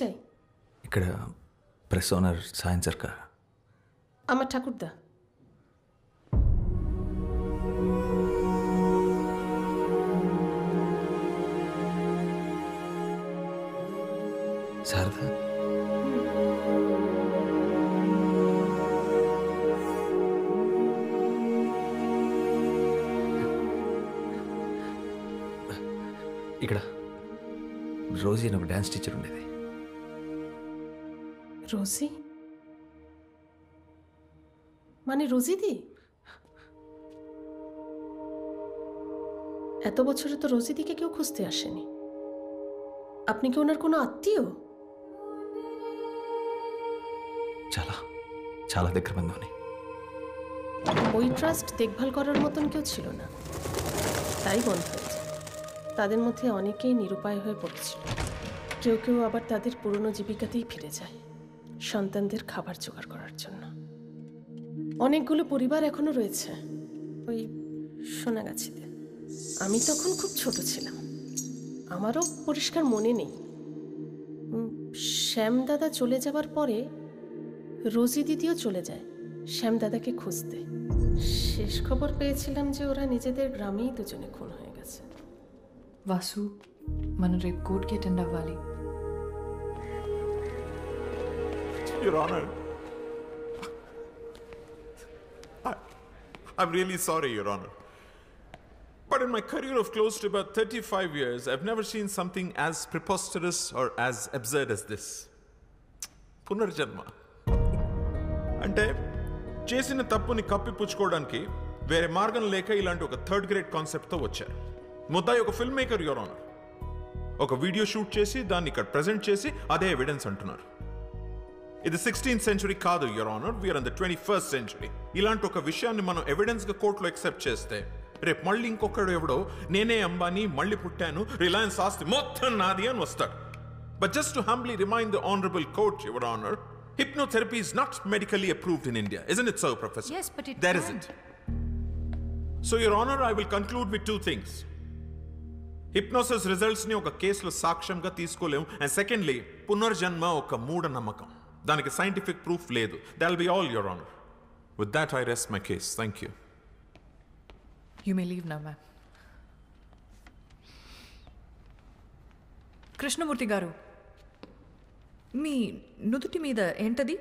চাই? ఇక్కడ press owner sine সরকার। আমার ঠাকুরদা। శారదా, ఇక్కడ రోజీ అని ఒక డ్యాన్స్ టీచర్ ఉండేది। রোজি? মানে রোজিদি? এত বছরে তো রোজিদিকে কেউ খুঁজতে আসেনি। আপনি কি ওনার কোনো আত্মীয়? చాలా చాలా దగ్గర బంధువుని। ওই ট্রাস্ট দেখভাল করার মতন কেউ ছিল না, তাই বন্ধ হয়েছে। তাদের মধ্যে অনেকেই নিরুপায় হয়ে পড়েছিল, কেউ কেউ আবার তাদের পুরনো জীবিকাতেই ফিরে যায় সন্তানদের খাবার জোগাড় করার জন্য। অনেকগুলো পরিবার এখনো রয়েছে ওই সোনাগাছিতে। আমি তখন খুব ছোট ছিলাম, আমারও পরিষ্কার মনে নেই। শ্যামদাদা চলে যাবার পরে রোজি দিদিও চলে যায় শ্যামদাদাকে খুঁজতে। শেষ খবর পেয়েছিলাম যে ওরা নিজেদের গ্রামেই দুজনে খুন হয়ে গেছে। వాసు, మనం రేపు కోర్టుకి అటెండ్ అవ్వాలి. Your Honor, I'm really sorry, Your Honor. But in my career of close to about 35 years, I've never seen something as preposterous or as absurd as this. పునర్జన్మ అంటే చేసిన తప్పుని కప్పిపుచ్చుకోవడానికి వేరే మార్గం లేక ఇలాంటి ఒక థర్డ్ గ్రేడ్ కాన్సెప్ట్తో వచ్చారు. ముద్దాయి ఒక ఫిల్మ్ మేకర్, యువర్ ఆనర్. ఒక వీడియో షూట్ చేసి దాన్ని ఇక్కడ ప్రెజెంట్ చేసి అదే ఎవిడెన్స్ అంటున్నారు. ఇది 16th సెంచురీ కాదు, your honour. We are in the 21st century. ఇలాంటి ఒక విషయాన్ని మనం ఎవిడెన్స్గా కోర్టులో ఎక్సెప్ట్ చేస్తే రేపు మళ్ళీ ఇంకొకడు ఎవడో నేనే అంబానీ, మళ్ళీ పుట్టాను, రిలయన్స్ ఆస్తి మొత్తం నాది అని వస్తాడు. But just to humbly remind the honourable court, your honour, hypnotherapy is not medically approved in India. Isn't it so, Professor? Yes, but it there isn't. So, Your Honor, I will conclude with two things. Hypnosis results ni oka case lo sakshamga teeskolem, and secondly, punarjanma oka mooda namakam. Daniki scientific proof ledu. That'll be all, Your Honor. With that, I rest my case. Thank you. You may leave now, ma'am. Krishnamurthy గారు, మీ నుదుటి మీద ఏంటది?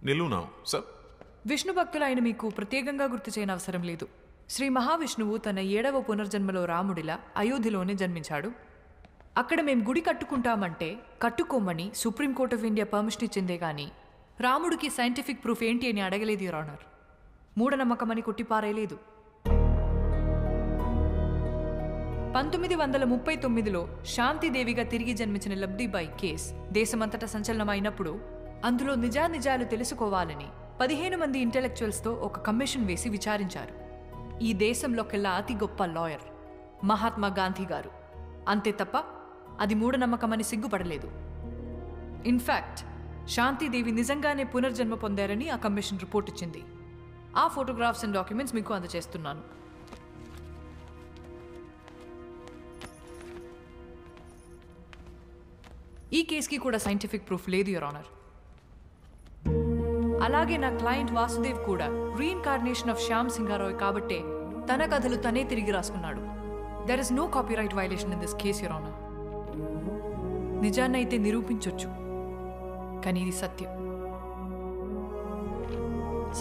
నిలువునా sir? Vishnu భక్తులైన మీకు ప్రత్యేకంగా గుర్తు చేయని అవసరం లేదు. శ్రీ మహావిష్ణువు తన 7వ పునర్జన్మలో రాముడిలా అయోధ్యలోనే జన్మించాడు. అక్కడ మేం గుడి కట్టుకుంటామంటే కట్టుకోమని సుప్రీంకోర్ట్ ఆఫ్ ఇండియా పర్మిషన్ ఇచ్చిందే కానీ రాముడికి సైంటిఫిక్ ప్రూఫ్ ఏంటి అని అడగలేదు, యువర్ ఆనర్. మూఢనమ్మకమని కొట్టిపారేయలేదు. 1939లో శాంతిదేవిగా తిరిగి జన్మించిన లబ్ధిబాయి కేస్ దేశమంతటా సంచలనమైనప్పుడు అందులో నిజానిజాలు తెలుసుకోవాలని 15 మంది ఇంటెలెక్చువల్స్తో ఒక కమిషన్ వేసి విచారించారు. ఈ దేశంలోకెల్లా అతి గొప్ప లాయర్ మహాత్మా గాంధీ గారు. అంతే తప్ప అది మూఢనమ్మకమని సిగ్గుపడలేదు. ఇన్ఫ్యాక్ట్ శాంతిదేవి నిజంగానే పునర్జన్మ పొందారని ఆ కమిషన్ రిపోర్ట్ ఇచ్చింది. ఆ ఫోటోగ్రాఫ్స్ అండ్ డాక్యుమెంట్స్ మీకు అందజేస్తున్నాను. ఈ కేసుకి కూడా సైంటిఫిక్ ప్రూఫ్ లేదు, యువర్ ఆనర్. అలాగే నా క్లయింట్ వాసుదేవ్ కూడా రీఇన్కార్నేషన్ ఆఫ్ శ్యామ్ సింగారాయ్ కాబట్టే తన కథలు తనే తిరిగి రాసుకున్నాడు. There is no copyright violation in this case, your honour. నిజాన్నైతే నిరూపించొచ్చు, కానీ ఇది సత్యం.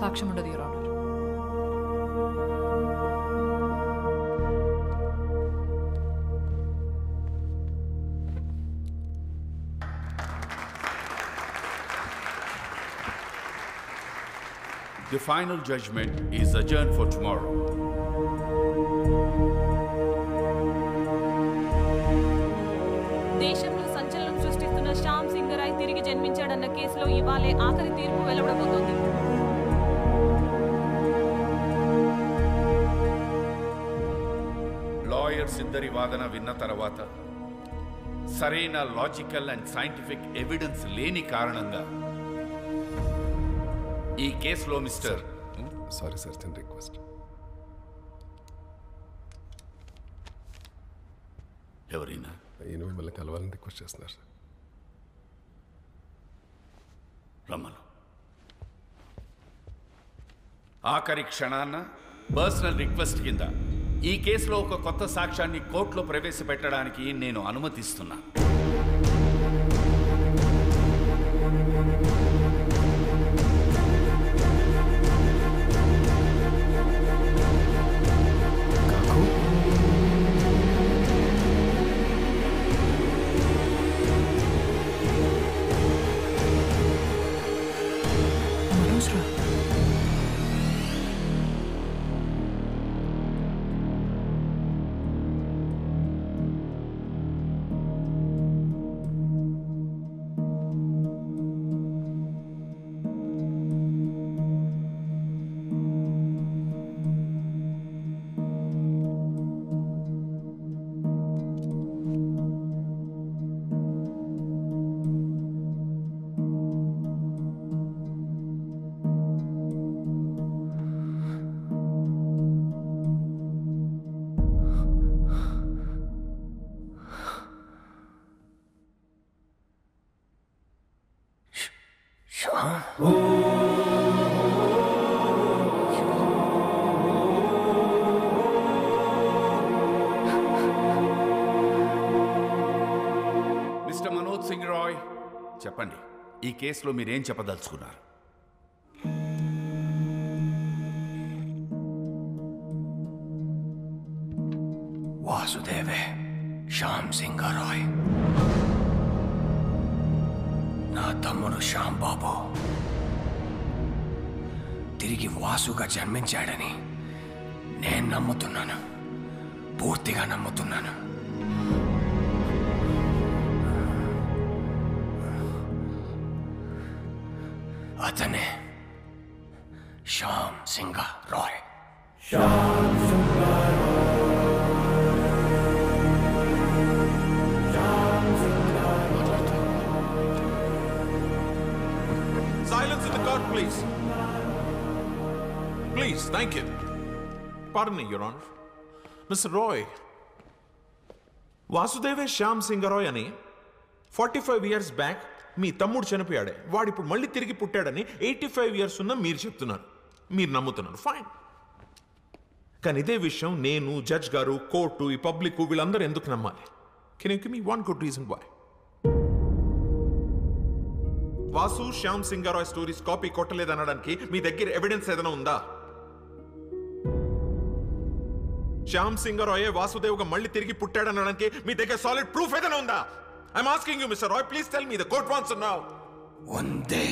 సాక్ష్యం ఉండదు, your honour. The final judgment is adjourned for tomorrow. దేశంలో సంచలనం సృష్టిస్తున్న శ్యామ్ సింగరాయ్ తిరిగి జన్మించాడన్న కేసులో ఇవాళే ఆఖరి తీర్పు వెలువడబోతోంది. లాయర్స్ ఇద్దరి వాదన విన్న తర్వాత సరైన లాజికల్ అండ్ సైంటిఫిక్ ఎవిడెన్స్ లేని కారణంగా ఈ కేసులో మిస్టర్ సారీ సార్, చిన్న రిక్వెస్ట్. ఎవరైనా ఈయన మిమ్మల్ని కలవాలని రిక్వెస్ట్ చేస్తున్నారు సార్. ఆఖరి క్షణాన్న పర్సనల్ రిక్వెస్ట్ కింద ఈ కేసులో ఒక కొత్త సాక్ష్యాన్ని కోర్టులో ప్రవేశపెట్టడానికి నేను అనుమతిస్తున్నా. మిస్టర్ మనోజ్ సింగ్ రాయ్, చెప్పండి, ఈ కేసులో మీరేం చెప్పదలుచుకున్నారు? వాసుదేవే శ్యామ్ సింగ్ రాయ్, నా తమ్ముడు శ్యామ్ బాబు తిరిగి వాసుగా జన్మించాడని నేను నమ్ముతున్నాను, పూర్తిగా నమ్ముతున్నాను. అతనే Shyam Singh Roy. Silence in the court, please. Please, thank you. Pardon me, Your Honor. Mr. Roy, వాసుదేవే Shyam Singh Roy అని 45 years బ్యాక్ మీ తమ్ముడు చనిపోయాడే, వాడు ఇప్పుడు మళ్ళీ తిరిగి పుట్టాడని 85 years ఉన్న మీరు చెప్తున్నారు, మీరు నమ్ముతున్నారు. ఫైన్. కానీ ఇదే విషయం నేను, జడ్జ్ గారు, కోర్టు, ఈ పబ్లిక్ వీళ్ళందరూ ఎందుకు నమ్మాలి? Can you give me one good reason why? Vasu Shyam Singh Roy stories copy కొట్టలేదనడానికి మీ దగ్గర ఎవిడెన్స్ ఏదైనా ఉందా? శ్యామ్ సింగ్ రాయ్ వాసుదేవ్గా మళ్ళీ తిరిగి పుట్టాడనడానికి మీ దగ్గర సాలిడ్ ప్రూఫ్ ఏదైనా ఉందా? I'm asking you mister Roy, please tell me. The court wants to know. ఉంది,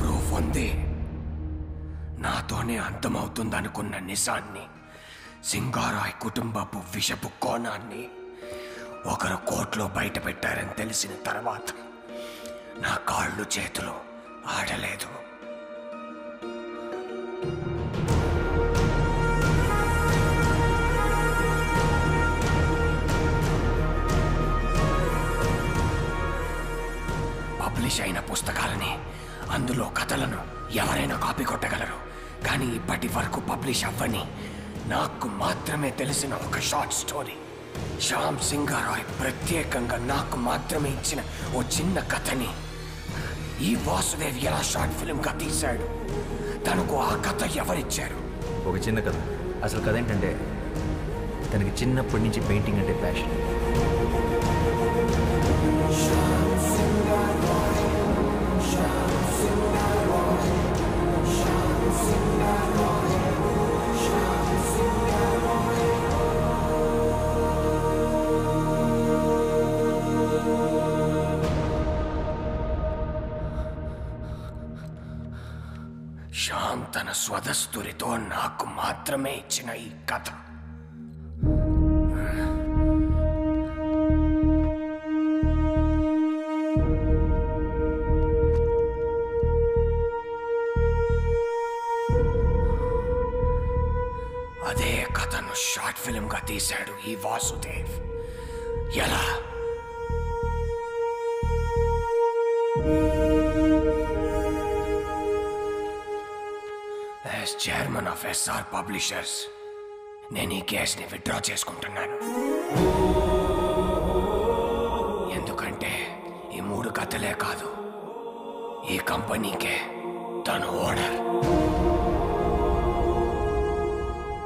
ప్రూఫ్ ఉంది. నాతోనే అంతమవుతుందనుకున్న నిజాన్ని, సింగారాయ్ కుటుంబపు విషపు కోణాన్ని ఒకరు కోర్టులో బయట పెట్టారని తెలిసిన తర్వాత నా కాళ్ళు చేతులు ఆడలేదు. పబ్లిష్ అయిన పుస్తకాలని, అందులో కథలను ఎవరైనా కాపీ కొట్టగలరు. కానీ ఇప్పటి వరకు పబ్లిష్ అవ్వని, నాకు మాత్రమే తెలిసిన ఒక షార్ట్ స్టోరీ, శ్యామ్ సింగ్ రాయ్ ప్రత్యేకంగా నాకు మాత్రమే ఇచ్చిన ఓ చిన్న కథని ఈ వాసుదేవ్ ఎలా షార్ట్ ఫిల్మ్గా తీశాడు. తనకు ఆ కథ ఎవరిచ్చారు? ఒక చిన్న కథ. అసలు కథ ఏంటంటే, తనకి చిన్నప్పటి నుంచి పెయింటింగ్ అంటే ప్యాషన్. శ్యామ్ తన స్వదస్తురితో నాకు మాత్రమే ఇచ్చిన ఈ కథ. అదే కథను షార్ట్ ఫిల్మ్గా తీశాడు ఈ వాసుదేవ్. ఎలా? As chairman of SR publishers నేను ఈ కేసుని విత్డ్రా చేసుకుంటున్నాను. ఎందుకంటే ఈ 3 కథలే కాదు, ఈ కంపెనీకే తను ఓనర్.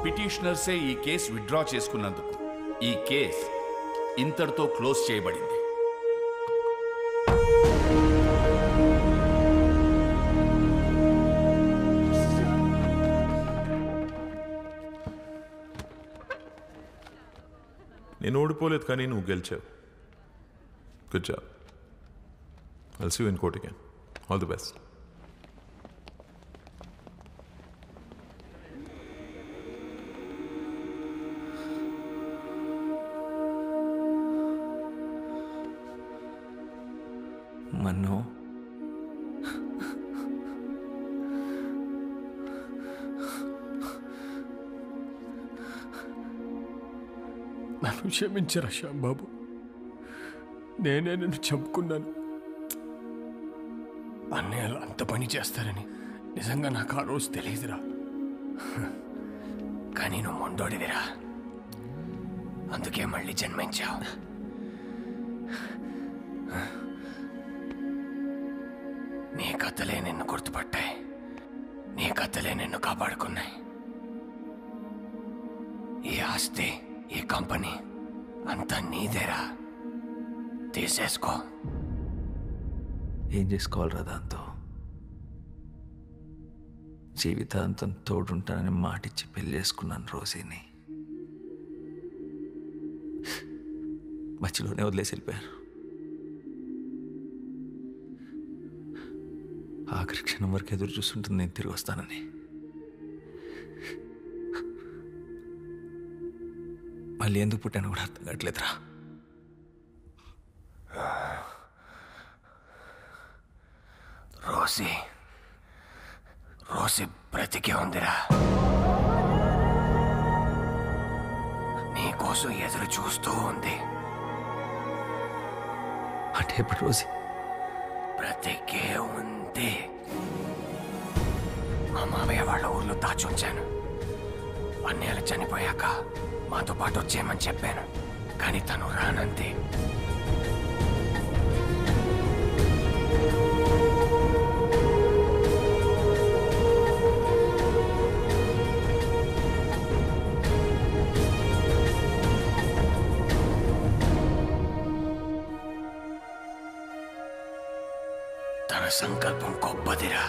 పిటిషనర్సే ఈ కేసు విత్డ్రా చేసుకున్నందుకు ఈ కేసు ఇంతటితో క్లోజ్ చేయబడింది. నేను ఓడిపోలేదు కానీ నువ్వు గెలిచావు. Good job. I'll see you in court again. All the best. మన్ను, నన్ను క్షమించరా శ్యాంబాబు, నేనే నిన్ను చంపుకున్నాను. అన్నయ్యలు అంత పని చేస్తారని నిజంగా నాకు ఆ రోజు తెలియదురా. కానీ నువ్వు మొండోడివిరా, అందుకే మళ్ళీ జన్మించావు. నీ కథలే నిన్ను గుర్తుపట్టాయి, నీ కథలే నిన్ను కాపాడుకున్నాయి. ఈ ఆస్తి, ఈ కంపెనీ అంతా నీదేరా, తీసేసుకో. ఏం చేసుకోవాలరా దాంతో? జీవితాంతం తోడుంటానని మాటిచ్చి పెళ్లి చేసుకున్నాను రోజీని. మధ్యలోనే వదిలేసి వెళ్ళిపోయారు. ఆఖరి క్షణం వరకు ఎదురు చూస్తుంటుంది నేను తిరిగి వస్తానని. మళ్ళీ ఎందుకు పుట్టాను కూడా అర్థం కావట్లేదురా. రోసి బ్రతికే ఉందిరా, నీకోసం ఎదురు చూస్తూ ఉంది. అంటే ఇప్పుడు రోజీ బ్రతికే ఉంది. మా మామయ్య వాళ్ళ ఊర్లో దాచుంచాను. అన్నయ్యలు చనిపోయాక మాతో పాటు వచ్చేయమని చెప్పాను, కానీ తను రానంతే. తన సంకల్పం గొప్పదిరా,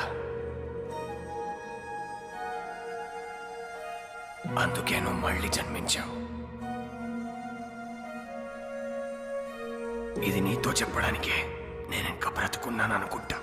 అందుకే నువ్వు మళ్ళీ జన్మించావు. ఇది నీతో చెప్పడానికే నేను ఇంకా బ్రతుకున్నాను అనుకుంటా.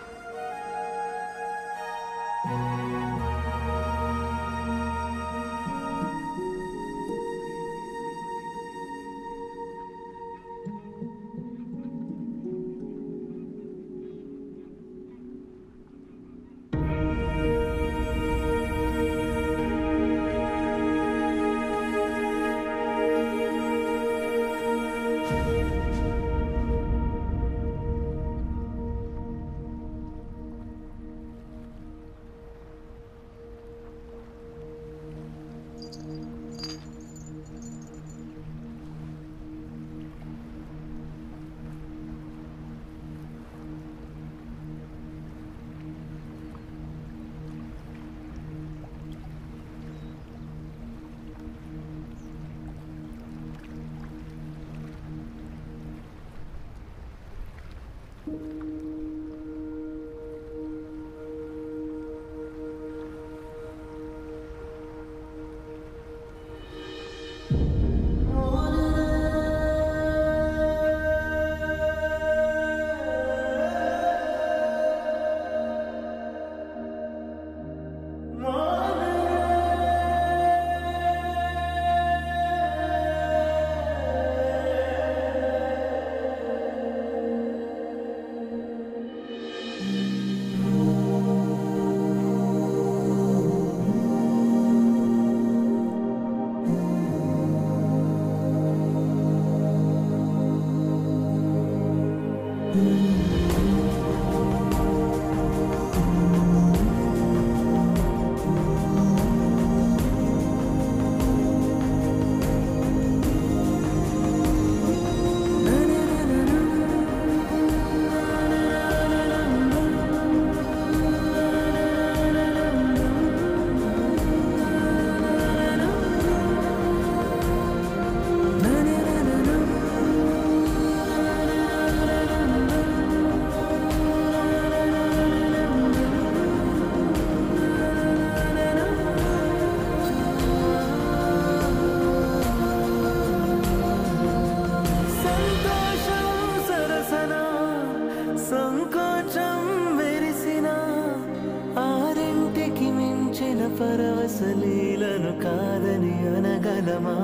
పరవశలీలను కాదని అనగలమా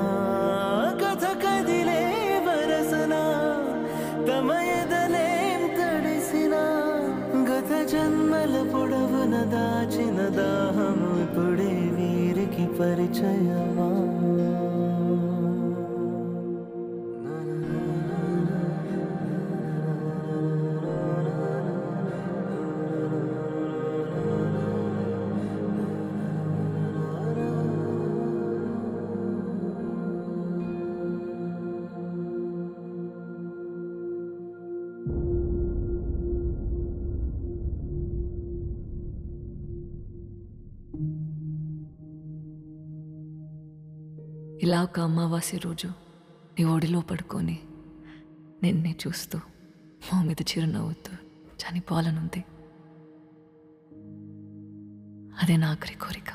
కథ కదిలే వరసన తమ ఎదలేం తడిసిన గత జన్మల పొడవున దాచిన దాహము ఇప్పుడే వీరికి పరిచయమా ఇలా ఒక అమావాస్య రోజు నీ ఒడిలో పడుకొని నిన్నే చూస్తూ మా మీద చిరునవ్వుతూ చనిపోవాలనుంది. అదే నా ఆఖరి కోరిక.